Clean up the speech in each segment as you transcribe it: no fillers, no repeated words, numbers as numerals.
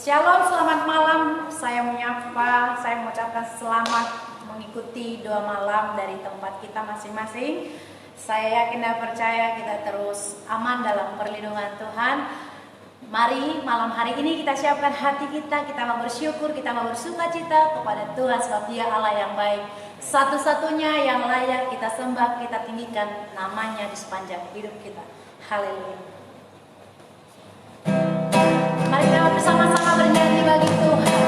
Shalom, selamat malam. Saya mengucapkan selamat mengikuti doa malam dari tempat kita masing-masing. Saya yakin dan percaya kita terus aman dalam perlindungan Tuhan. Mari malam hari ini kita siapkan hati kita mau bersyukur, kita mau bersukacita kepada Tuhan sebab Dia Allah yang baik. Satu-satunya yang layak kita sembah, kita tinggikan namanya di sepanjang hidup kita. Haleluya. Mari kita bersama-sama bernyanyi bagi Tuhan.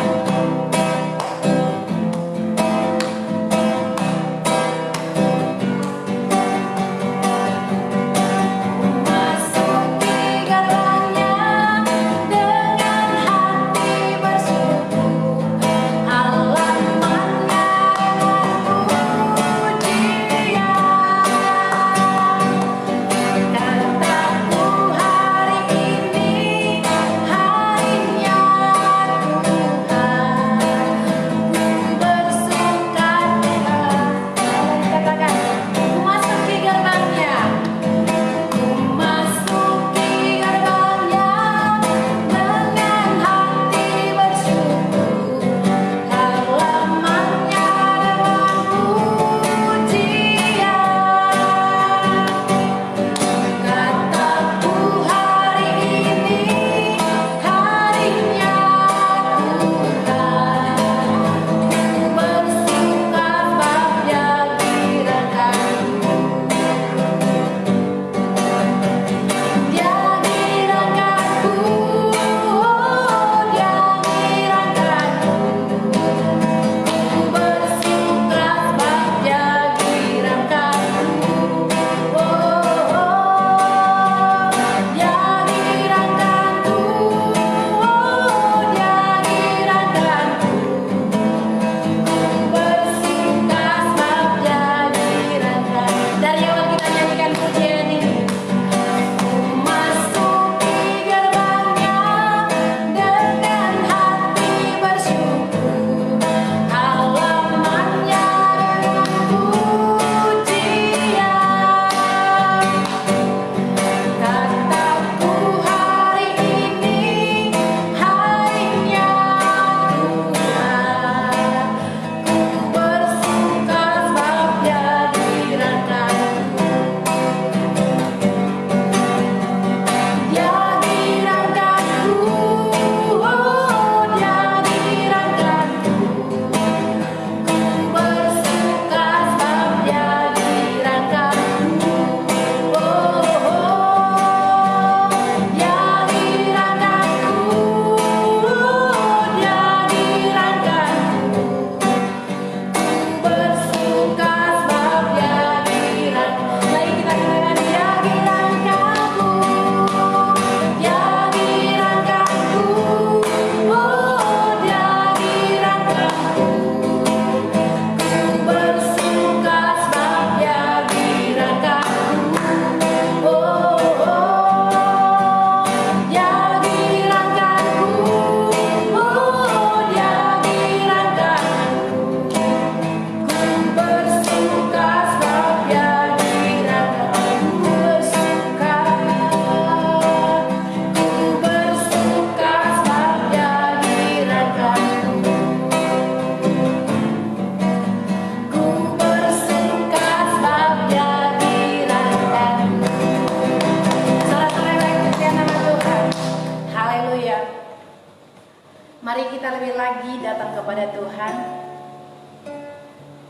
Mari kita lebih lagi datang kepada Tuhan,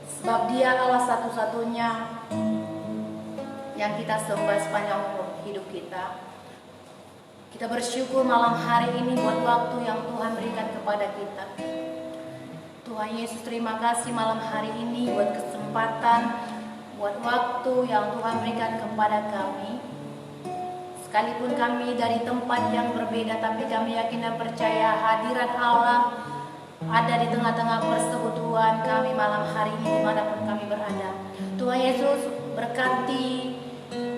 sebab Dia Allah satu-satunya yang kita sembah sepanjang umur hidup kita. Kita bersyukur malam hari ini buat waktu yang Tuhan berikan kepada kita. Tuhan Yesus, terima kasih malam hari ini buat kesempatan, buat waktu yang Tuhan berikan kepada kami. Sekalipun kami dari tempat yang berbeda, tapi kami yakin dan percaya hadirat Allah ada di tengah-tengah persekutuan kami malam hari ini dimanapun kami berada. Tuhan Yesus, berkati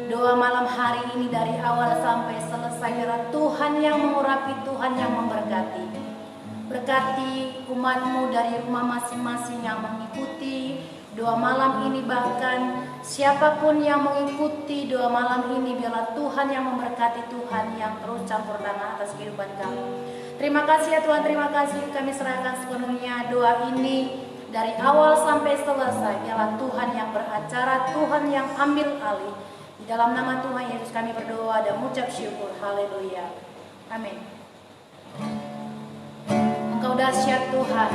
doa malam hari ini dari awal sampai selesai. Biarlah Tuhan yang mengurapi, Tuhan yang memberkati. Berkati umat-Mu dari rumah masing-masing yang mengikuti doa malam ini, bahkan siapapun yang mengikuti doa malam ini, biarlah Tuhan yang memberkati, Tuhan yang terus campur tangan atas kehidupan kami. Terima kasih ya Tuhan, terima kasih. Kami serahkan sepenuhnya doa ini dari awal sampai selesai. Biarlah Tuhan yang beracara, Tuhan yang ambil alih. Di dalam nama Tuhan Yesus kami berdoa dan mengucap syukur. Haleluya. Amin. Engkau dahsyat Tuhan.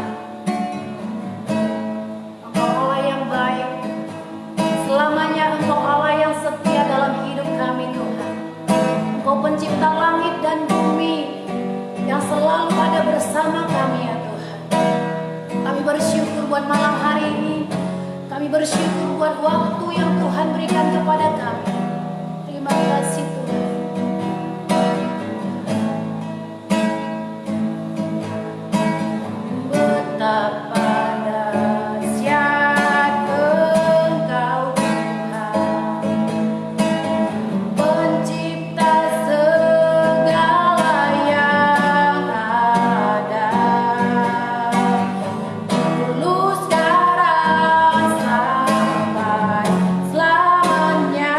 Engkau Allah yang baik. Selamanya Engkau Allah yang setia dalam hidup kami Tuhan. Engkau pencipta langit dan bumi yang selalu ada bersama kami ya Tuhan. Kami bersyukur buat malam hari ini. Kami bersyukur buat waktu yang Tuhan berikan kepada kami. Terima kasih Tuhan. Betapa dahsyat Engkau Tuhan, pencipta segala yang ada. Dulu sekarang sampai selamanya.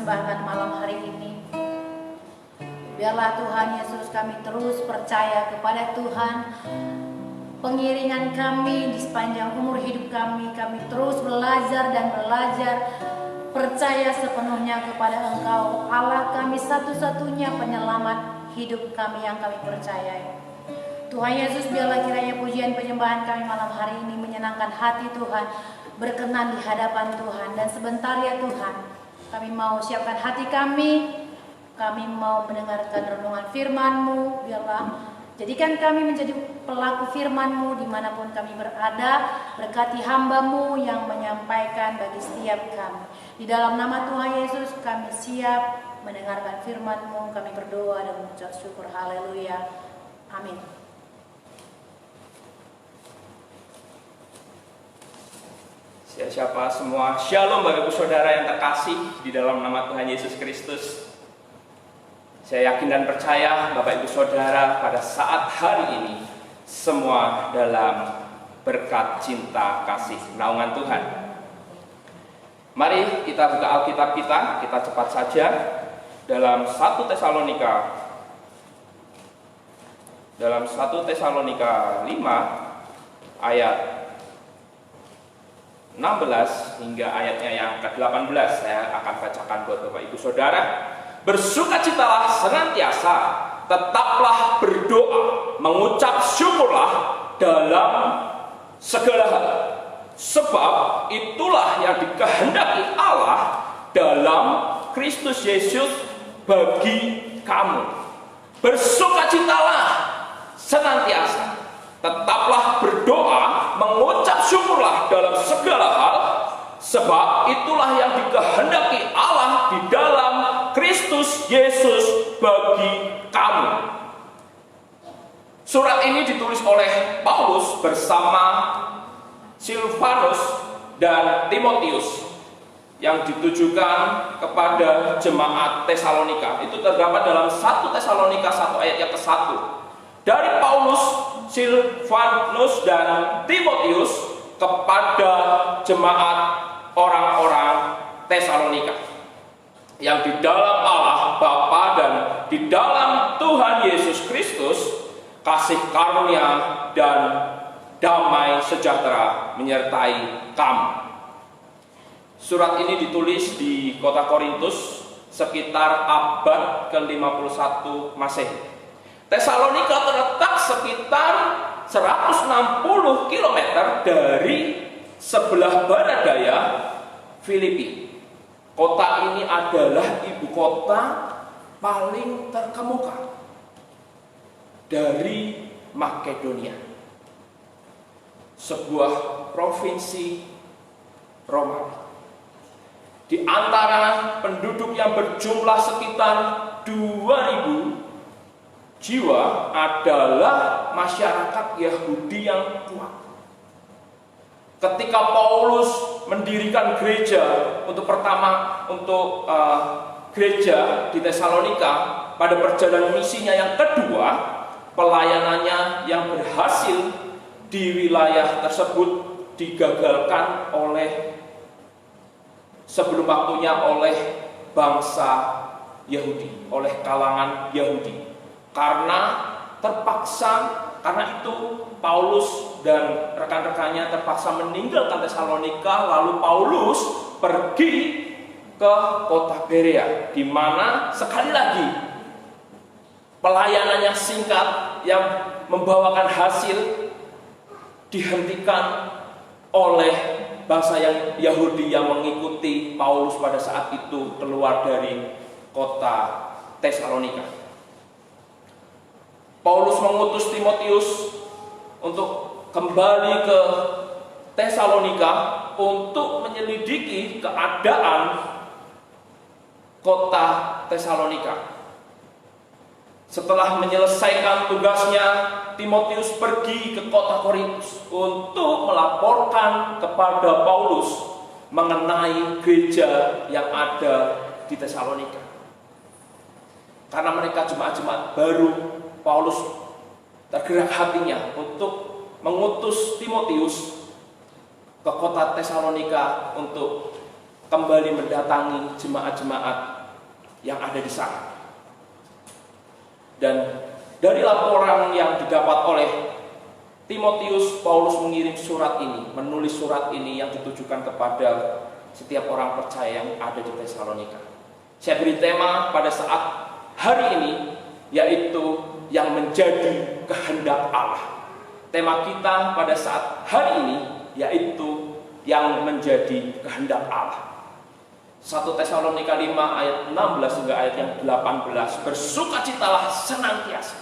persembahkan malam hari ini. Biarlah Tuhan Yesus kami terus percaya kepada Tuhan. Pengiringan kami di sepanjang umur hidup kami terus belajar dan belajar, percaya sepenuhnya kepada Engkau, Allah kami satu-satunya penyelamat hidup kami yang kami percayai. Tuhan Yesus, biarlah kiranya pujian penyembahan kami malam hari ini menyenangkan hati Tuhan, berkenan di hadapan Tuhan. Dan sebentar ya Tuhan, kami mau siapkan hati kami mau mendengarkan renungan firman-Mu. Biarlah jadikan kami menjadi pelaku firman-Mu dimanapun kami berada. Berkati hamba-Mu yang menyampaikan bagi setiap kami. Di dalam nama Tuhan Yesus kami siap mendengarkan firman-Mu. Kami berdoa dan mengucap syukur. Haleluya. Amin. Siapa semua, shalom Bapak Ibu Saudara yang terkasih di dalam nama Tuhan Yesus Kristus. Saya yakin dan percaya Bapak Ibu Saudara pada saat hari ini semua dalam berkat cinta kasih naungan Tuhan. Mari kita buka Alkitab kita cepat saja dalam 1 Tesalonika 5 ayat 16 hingga ayatnya yang ke-18. Saya akan bacakan buat Bapak Ibu Saudara. Bersukacitalah senantiasa, tetaplah berdoa, mengucap syukurlah dalam segala hal. Sebab itulah yang dikehendaki Allah dalam Kristus Yesus bagi kamu. Bersukacitalah senantiasa, tetaplah berdoa, mengucap syukurlah dalam segala hal. Sebab itulah yang dikehendaki Allah di dalam Kristus Yesus bagi kamu. Surat ini ditulis oleh Paulus bersama Silvanus dan Timotius yang ditujukan kepada jemaat Tesalonika. Itu terdapat dalam 1 Tesalonika 1 ayat yang ke-1. Dari Paulus, Silvanus dan Timotius kepada jemaat orang-orang Tesalonika yang di dalam Allah Bapa dan di dalam Tuhan Yesus Kristus kasih karunia dan damai sejahtera menyertai kamu. Surat ini ditulis di kota Korintus sekitar abad ke-51 Masehi. Tesalonika terletak sekitar 160 km dari sebelah barat daya Filipi. Kota ini adalah ibu kota paling terkemuka dari Makedonia, sebuah provinsi Romawi. Di antara penduduk yang berjumlah sekitar 2.000 jiwa adalah masyarakat Yahudi yang kuat. Ketika Paulus mendirikan gereja gereja di Tesalonika pada perjalanan misinya yang kedua, pelayanannya yang berhasil di wilayah tersebut digagalkan sebelum waktunya oleh bangsa Yahudi, oleh kalangan Yahudi. Karena itu Paulus dan rekan-rekannya terpaksa meninggalkan Tesalonika, lalu Paulus pergi ke kota Berea, di mana sekali lagi pelayanannya singkat yang membawakan hasil dihentikan oleh bangsa yang Yahudi yang mengikuti Paulus pada saat itu keluar dari kota Tesalonika. Paulus mengutus Timotius untuk kembali ke Tesalonika untuk menyelidiki keadaan kota Tesalonika. Setelah menyelesaikan tugasnya, Timotius pergi ke kota Korintus untuk melaporkan kepada Paulus mengenai gereja yang ada di Tesalonika. Karena mereka jemaat-jemaat baru, Paulus tergerak hatinya untuk mengutus Timotius ke kota Tesalonika untuk kembali mendatangi jemaat-jemaat yang ada di sana. Dan dari laporan yang didapat oleh Timotius, Paulus mengirim surat ini, menulis surat ini yang ditujukan kepada setiap orang percaya yang ada di Tesalonika. Saya beri tema pada saat hari ini, yaitu yang menjadi kehendak Allah. Tema kita pada saat hari ini yaitu yang menjadi kehendak Allah. 1 Tesalonika 5 ayat 16 hingga ayat yang 18. Bersukacitalah senantiasa,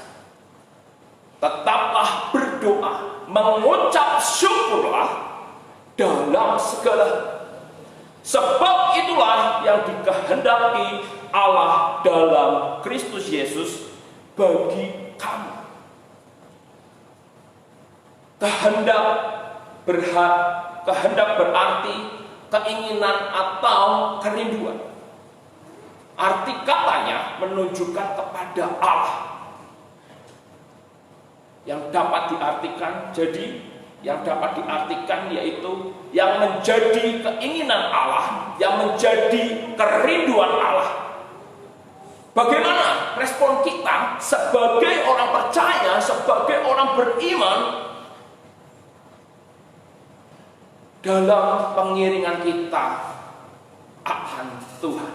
tetaplah berdoa, mengucap syukurlah dalam segala, sebab itulah yang dikehendaki Allah dalam Kristus Yesus bagi kamu. Kehendak berarti keinginan atau kerinduan. Arti katanya menunjukkan kepada Allah. Yang dapat diartikan yaitu yang menjadi keinginan Allah, yang menjadi kerinduan Allah. Bagaimana respon kita sebagai orang percaya, sebagai orang beriman dalam pengiringan kita akan Tuhan?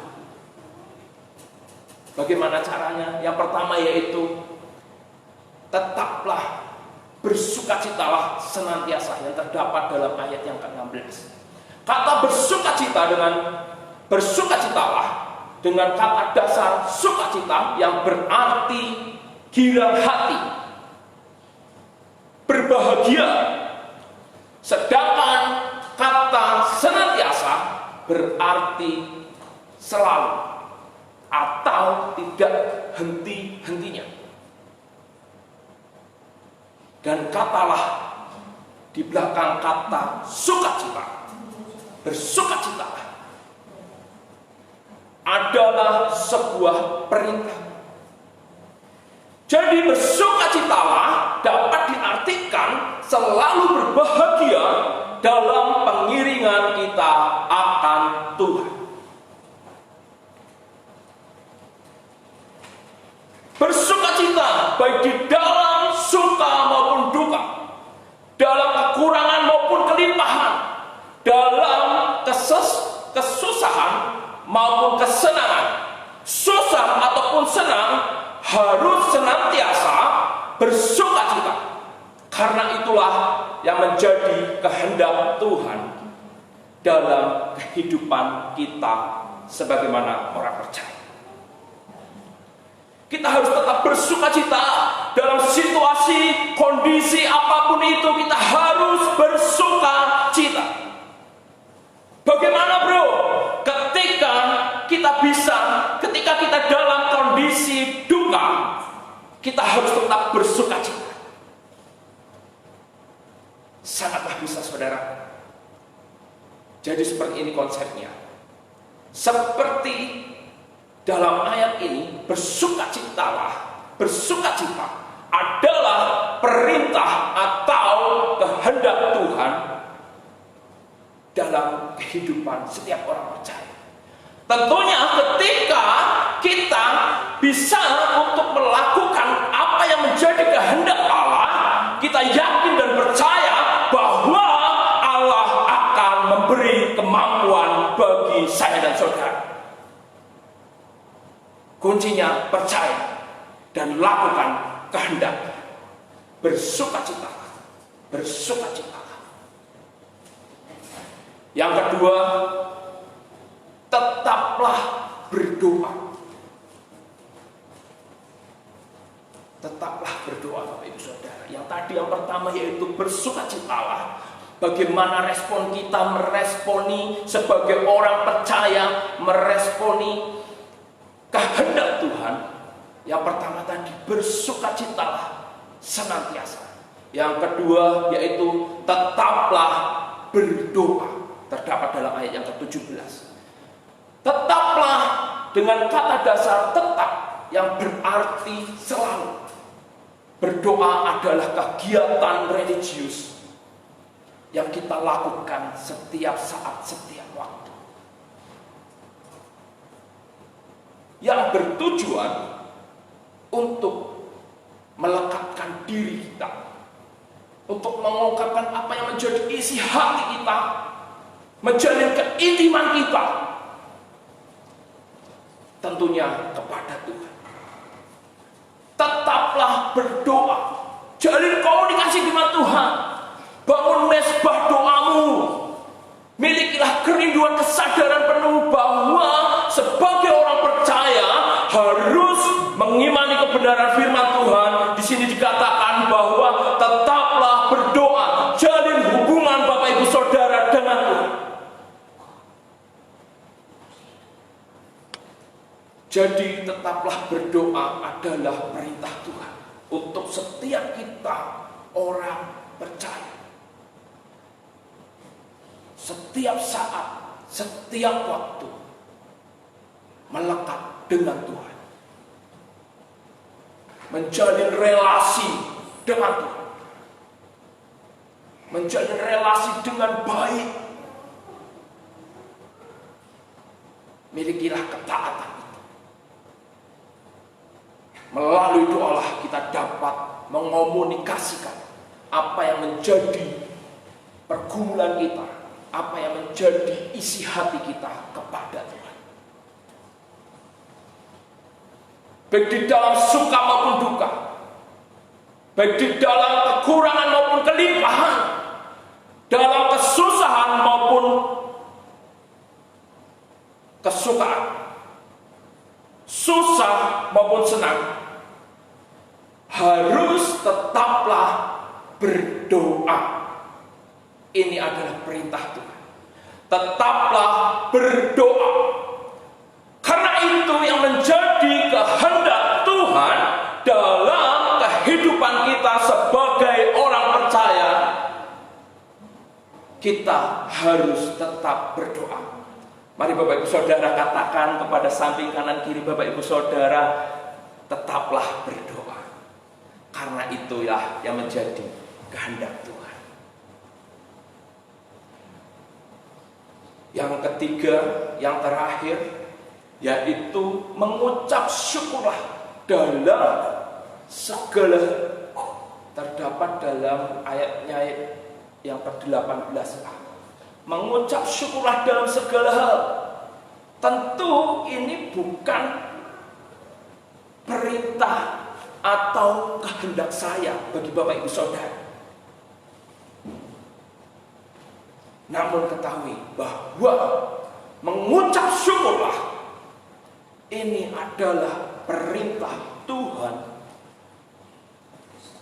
Bagaimana caranya? Yang pertama yaitu tetaplah bersukacitalah senantiasa, yang terdapat dalam ayat yang ke-16. Kata bersukacitalah dengan kata dasar sukacita yang berarti girang hati, berbahagia. Sedangkan kata senantiasa berarti selalu atau tidak henti-hentinya. Dan katalah di belakang kata sukacita, bersukacitalah, adalah sebuah perintah. Jadi bersukacitalah dapat diartikan selalu berbahagia dalam pengiringan kita akan Tuhan. Bersukacita baik di dalam suka maupun duka, dalam kekurangan maupun kelimpahan, dalam kesusahan maupun kesenangan, susah ataupun senang, harus senantiasa bersukacita. Karena itulah yang menjadi kehendak Tuhan dalam kehidupan kita sebagaimana orang percaya. Kita harus tetap bersukacita dalam situasi, kondisi apapun itu. Kita harus bersukacita. Bagaimana bro? Ketika kita dalam kondisi duka, kita harus tetap bersukacita. Sangatlah bisa saudara. Jadi seperti ini konsepnya. Seperti dalam ayat ini, bersukacita adalah perintah atau kehendak Tuhan dalam kehidupan setiap orang percaya. Tentunya ketika kita bisa untuk melakukan apa yang menjadi kehendak Allah, kita yakin dan percaya bahwa Allah akan memberi kemampuan bagi saya dan saudara. Kuncinya percaya dan lakukan kehendak. Bersukacita. Yang kedua, tetaplah berdoa. Tetaplah berdoa Bapak Ibu Saudara. Yang tadi yang pertama yaitu bersukacitalah. Bagaimana respon kita meresponi sebagai orang percaya, meresponi kehendak Tuhan. Yang pertama tadi bersukacitalah senantiasa. Yang kedua yaitu tetaplah berdoa. Terdapat dalam ayat yang ke-17. Tetaplah dengan kata dasar tetap yang berarti selalu. Berdoa adalah kegiatan religius yang kita lakukan setiap saat, setiap waktu. yang bertujuan untuk melekatkan diri kita, untuk mengungkapkan apa yang menjadi isi hati kita, menjalin keintiman kita, tentunya kepada Tuhan. Tetaplah berdoa, jalin komunikasi dengan Tuhan, bangun mesbah doamu, milikilah kerinduan kesadaran penuh bahwa sebagai orang percaya harus mengimani kebenaran firman Tuhan. Di sini dikatakan bahwa tetaplah berdoa, jalin hubungan Bapak Ibu Saudara dengan Tuhan. Jadi tetaplah berdoa adalah perintah Tuhan untuk setiap kita orang percaya. Setiap saat, setiap waktu melekat dengan Tuhan, menjalin relasi dengan Tuhan, menjalin relasi dengan baik. Milikilah ketaatan itu. Melalui doalah kita dapat mengomunikasikan apa yang menjadi pergumulan kita, apa yang menjadi isi hati kita kepada Tuhan. Baik di dalam suka maupun duka, baik di dalam kekurangan maupun kelimpahan, dalam kesusahan maupun kesukaan, susah maupun senang, harus tetaplah berdoa. Ini adalah perintah Tuhan. Tetaplah berdoa. Karena itu yang menjadi kehendak Tuhan dalam kehidupan kita sebagai orang percaya. Kita harus tetap berdoa. Mari Bapak Ibu Saudara katakan kepada samping kanan kiri Bapak Ibu Saudara, tetaplah berdoa. Karena itulah yang menjadi kehendak Tuhan. Yang ketiga, yang terakhir, yaitu mengucap syukurlah dalam segala. Terdapat dalam ayatnya yang ke-18. Mengucap syukurlah dalam segala hal. Tentu ini bukan perintah atau kehendak saya bagi Bapak Ibu Saudara. Namun ketahui bahwa mengucap syukurlah ini adalah perintah Tuhan,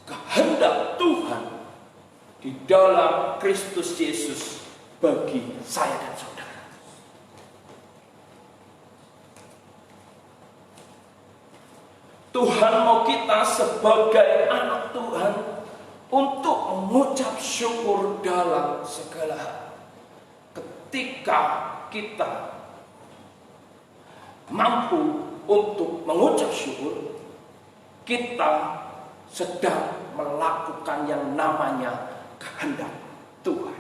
kehendak Tuhan di dalam Kristus Yesus bagi saya dan saudara. Tuhan mau kita sebagai anak Tuhan untuk mengucap syukur dalam segala hal. Ketika kita mampu untuk mengucap syukur, kita sedang melakukan yang namanya kehendak Tuhan.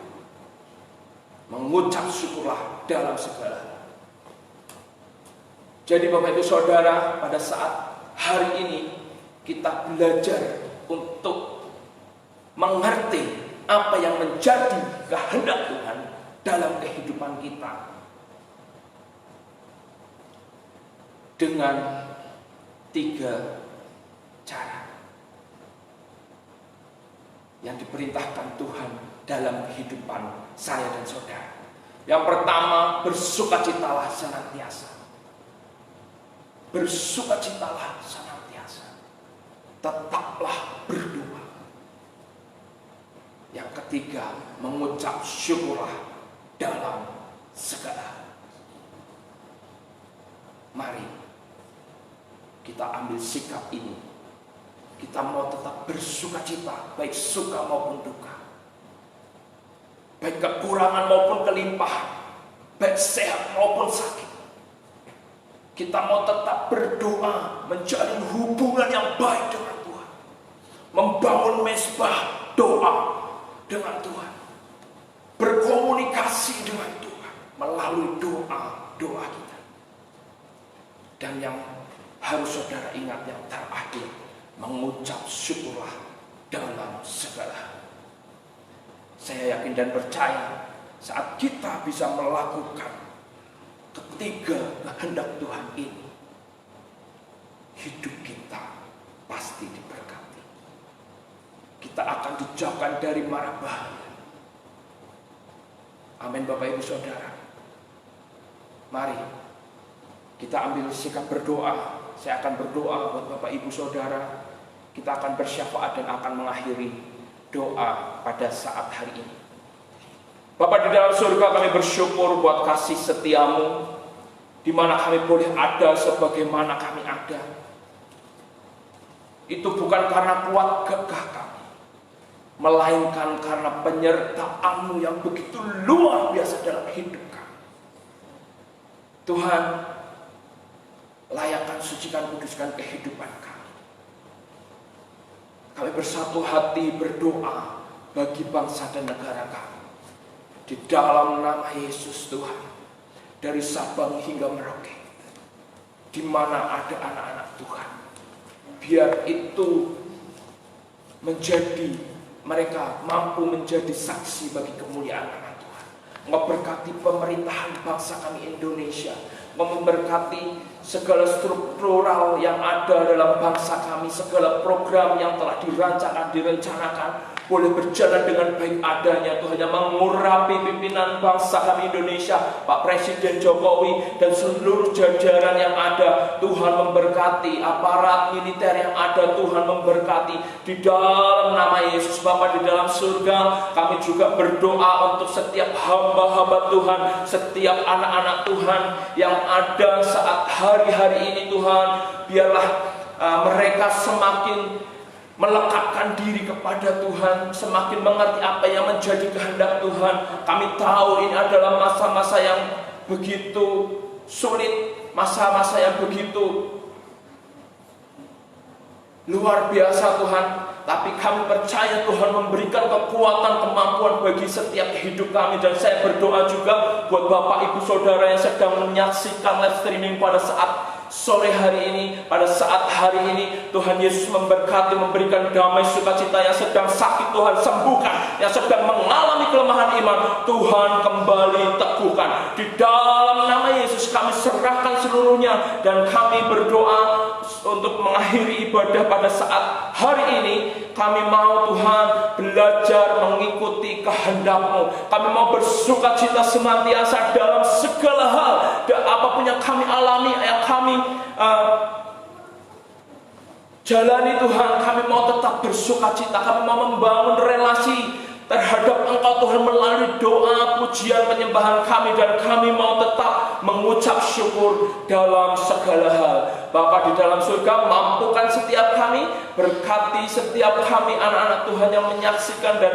Mengucap syukurlah dalam segala hal. Jadi Bapak Ibu Saudara, pada saat hari ini kita belajar untuk mengerti apa yang menjadi kehendak Tuhan dalam kehidupan kita dengan 3 cara yang diperintahkan Tuhan dalam kehidupan saya dan saudara. Yang pertama, bersukacitalah senantiasa. Bersukacitalah senantiasa. Tetaplah berdoa. Yang ketiga, mengucap syukurlah dalam segala. Mari kita ambil sikap ini. Kita mau tetap bersukacita, baik suka maupun duka, baik kekurangan maupun kelimpahan, baik sehat maupun sakit. Kita mau tetap berdoa, menjalin hubungan yang baik dengan Tuhan, membangun mesbah doa dengan Tuhan, berkomunikasi dengan Tuhan melalui doa-doa kita. Dan yang harus saudara ingat yang terakhir, mengucap syukurlah dalam segala. Saya yakin dan percaya saat kita bisa melakukan ketiga kehendak Tuhan ini, hidup kita pasti diberkati. Kita akan dijauhkan dari mara bahaya. Amin Bapak Ibu Saudara. Mari kita ambil sikap berdoa. Saya akan berdoa buat Bapak Ibu Saudara. Kita akan bersyafaat dan akan mengakhiri doa pada saat hari ini. Bapa di dalam surga, kami bersyukur buat kasih setiamu, di mana kami boleh ada sebagaimana kami ada. Itu bukan karena kuat gagah kami, melainkan karena penyertaan-Mu yang begitu luar biasa dalam hidup kami. Tuhan, layakkan, sucikan, kuduskan kehidupan kami. Kami bersatu hati berdoa bagi bangsa dan negara kami. Di dalam nama Yesus Tuhan, dari Sabang hingga Merauke, di mana ada anak-anak Tuhan, biar itu menjadi, mereka mampu menjadi saksi bagi kemuliaan nama Tuhan. Memberkati pemerintahan bangsa kami Indonesia, memberkati segala struktural yang ada dalam bangsa kami, segala program yang telah direncanakan boleh berjalan dengan baik adanya. Tuhan yang mengurapi pimpinan bangsa kami Indonesia, Pak Presiden Jokowi dan seluruh jajaran yang ada. Tuhan memberkati aparat militer yang ada, Tuhan memberkati di dalam nama Yesus. Bapa di dalam surga, kami juga berdoa untuk setiap hamba-hamba Tuhan, setiap anak-anak Tuhan yang ada saat hari-hari ini. Tuhan, biarlah mereka semakin melekatkan diri kepada Tuhan, semakin mengerti apa yang menjadi kehendak Tuhan. Kami tahu ini adalah masa-masa yang begitu sulit, masa-masa yang begitu luar biasa Tuhan. Tapi kami percaya Tuhan memberikan kekuatan, kemampuan bagi setiap hidup kami. Dan saya berdoa juga buat Bapak Ibu Saudara yang sedang menyaksikan live streaming pada saat sore hari ini, pada saat hari ini. Tuhan Yesus memberkati, memberikan damai sukacita. Yang sedang sakit Tuhan sembuhkan, yang sedang mengalami kelemahan iman Tuhan kembali teguhkan. Di dalam nama Yesus kami serahkan seluruhnya, dan kami berdoa untuk mengakhiri ibadah pada saat hari ini. Kami mau Tuhan belajar mengikuti kehendak-Mu. Kami mau bersukacita senantiasa dalam segala hal, dan apapun yang kami alami, yang kami jalani Tuhan, kami mau tetap bersukacita. Kami mau membangun relasi terhadap Engkau Tuhan melalui doa, pujian, penyembahan kami. Dan kami mau tetap mengucap syukur dalam segala hal. Bapa di dalam surga, mampukan setiap kami, berkati setiap kami anak-anak Tuhan yang menyaksikan dan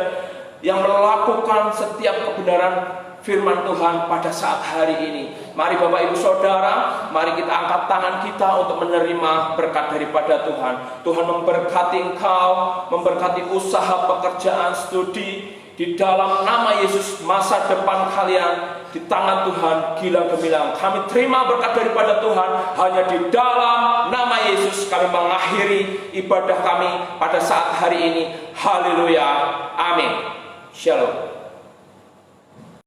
yang melakukan setiap kebenaran firman Tuhan pada saat hari ini. Mari Bapak Ibu Saudara, mari kita angkat tangan kita untuk menerima berkat daripada Tuhan. Tuhan memberkati engkau, memberkati usaha, pekerjaan, studi. Di dalam nama Yesus, masa depan kalian di tangan Tuhan gilang gemilang. Kami terima berkat daripada Tuhan. Hanya di dalam nama Yesus kami mengakhiri ibadah kami pada saat hari ini. Haleluya. Amin. Shalom.